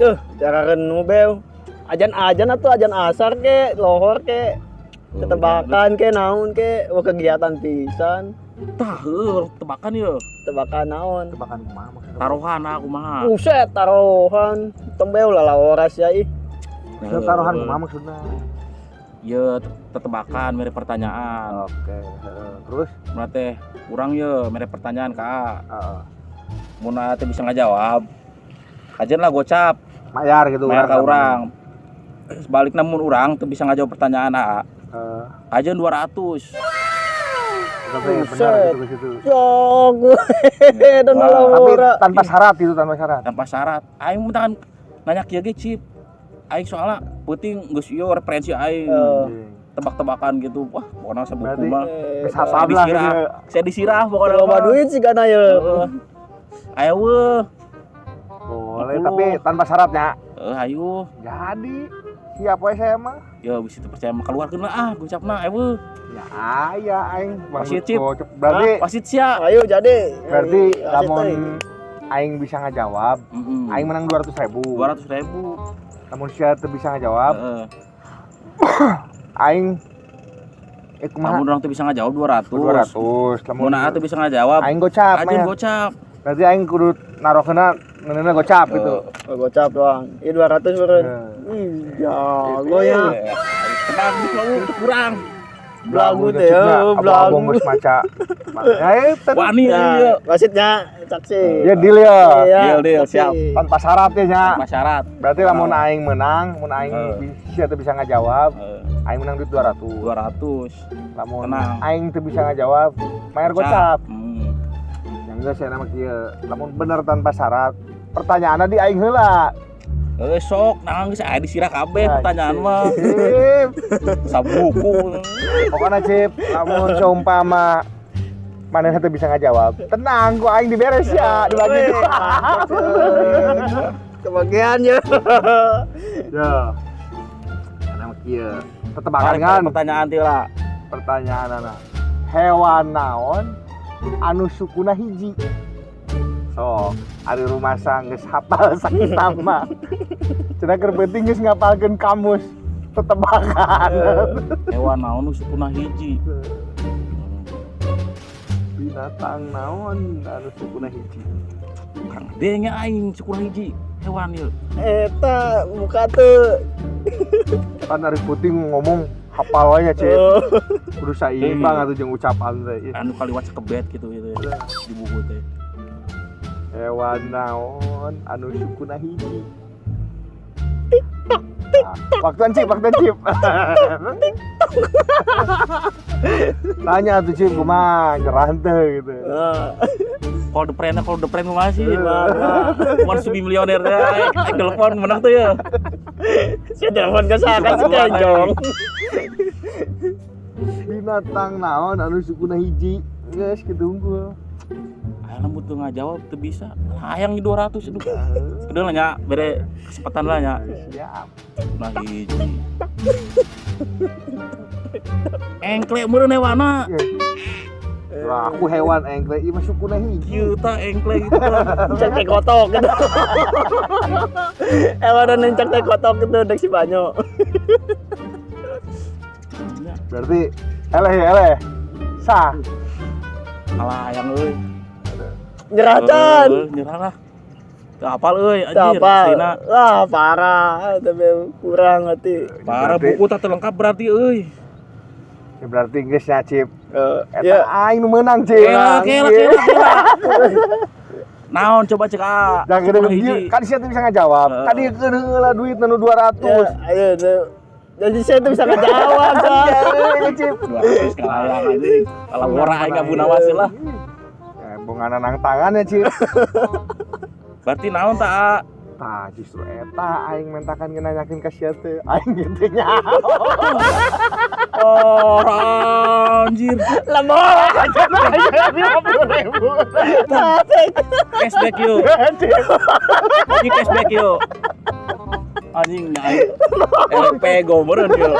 Tuh, jarakeun mobil. Ajan-ajan atau ajan asar ke, lohor ke, tebakan ke, naon ke, kegiatan pisan. Tah, tebakan ya. Tebakan naon? Tebakan kumaha maksudnya? Taruhan aku mah. Buset, taruhan. Tembeu lah lawaras ya ih. Taruhan kumaha maksudnya? Ya, tebakan mere pertanyaan. Oke, terus Mun teh urang ye mere pertanyaan ka. heeh. Mun teh bisa ngajawab. Ajen lah gocap. Mayar gitu. Mayar ka urang. Sebaliknya mun urang teu bisa ngajawab pertanyaan ajen 200. Benar gitu ke situ. Yo, gue dan Tapi laura. tanpa syarat itu, tanpa syarat. Tanpa syarat. Aing muntahan nanya kieu ge cip. Aing soalnya penting geus ieu referensi aing. Tebak-tebakan gitu. Wah, pokoknya sabuku Berarti mah. geus hafal lah gitu. Saya disirah pokoknya. Loba duit sih kana ya. Ayo weh. Boleh, tapi tanpa syaratnya. Ayo. Jadi siap we saya mah. Ya bisa percaya mah keluarkeun lah gocapna ayo weh. Ya aya aing Wasit, Cip. Berarti Wasit sia. Ayo jadi. berarti lamun aing bisa ngajawab, aing menang 200.000. 200.000. Namun sia teu bisa ngajawab, Heeh. aing Kamu kumaha? orang tuh bisa ngajawab 200. 200. Mun tuh bisa ngajawab. aing gocap. Aja mah. gocap. Berarti aing kudu narokeuna neuneuna gocap gitu. Gocap doang. Ini 200 beren. Ya, gua ya. Tenang untuk kurang. Belagu teh ya, belagu. Geus maca. Ya Wani Ya, ya. wasitnya saksi. ya deal ya. Deal, saksi. siap. Tanpa syarat ya nya. Syarat. Berarti lamun aing menang, mun aing bisa teu bisa ngajawab, aing menang duit 200. 200. Lamun Tenang. aing teu bisa ngajawab, mayar gocap. Hmm. Yang geus saya nama kieu. Lamun bener tanpa syarat, pertanyaanna di aing heula. Sok nang geus aya disirah kabeh Ya, pertanyaan mah. Cip. Sabuku. Pokoknya Cip, lamun seumpama manehna teu bisa ngajawab, tenang gua aing diberes ya, dibagi dua. Kebagian ya. Ya. Nama kieu. Tetebakan kan Pertanyaan ti lah. pertanyaanna. Hewan naon anu sukuna hiji? Sok, ari rumasa geus hafal sakitu mah. Cenah keur penting geus ngapalkeun kamus tetebakan. Hewan naon nu sukuna hiji? Binatang naon anu sukuna hiji? Kang de nya aing sukuna hiji. Hewan ieu. Eta muka tuh. Kan ari putih ngomong hafal wae nya, Cip. Kudu saimbang atuh jeung ucapan teh. Anu kaliwat sekebet gitu di buku teh. Hewan naon anu sukuna hiji? Waktuan Cip. Tanya tuh Cip, kumaha nyerah teh gitu. Kalau the friend masih cuma subi milioner teh. Telepon menang tuh ya. Saya telepon ke sana si Kanjong. Binatang naon anu sukuna hiji? Geus kitu unggul. Ayeuna butuh ngajawab teu bisa. Hayang 200 aduh. Udah lah nya, bere kesempatan lah nya. Siap. Nah hiji. Engklek meureun hewana. Lah aku hewan engklek ieu mah sukuna hiji. Kieu tah engklek gitu. Cek teh kotok gitu. Ewan nencak teh kotok gitu dek si Banyo. Berarti eleh. Sah. Alah hayang euy. Nyerah can. Nyerah lah. Teu hafal euy anjir. Apa? Sina. Wah, parah. Tapi kurang hati. Parah Berarti- buku tak lengkap berarti euy. Ya berarti geus nya Cip. Eta Ya. aing nu meunang Cip. Kela. Naon coba cek ah. Dan gede Hiji. kan sia teu bisa ngajawab. Tadi heula duit nu 200. Ayo, jadi saya tuh bisa ngejawab kan. Ya, Cip. 200 kalayang anjing. Kalau murah aing gabuna wasil lah. Bunga nang tangan ya Cip. Berarti naon tak? Tah justru eta aing mentakan ngenanyakeun ka sia teh. Aing gitu nya. Oh, anjir. Lama aja 50.000. Cashback yuk. Ini cashback yuk. Anjing naik. LP go meureun yuk.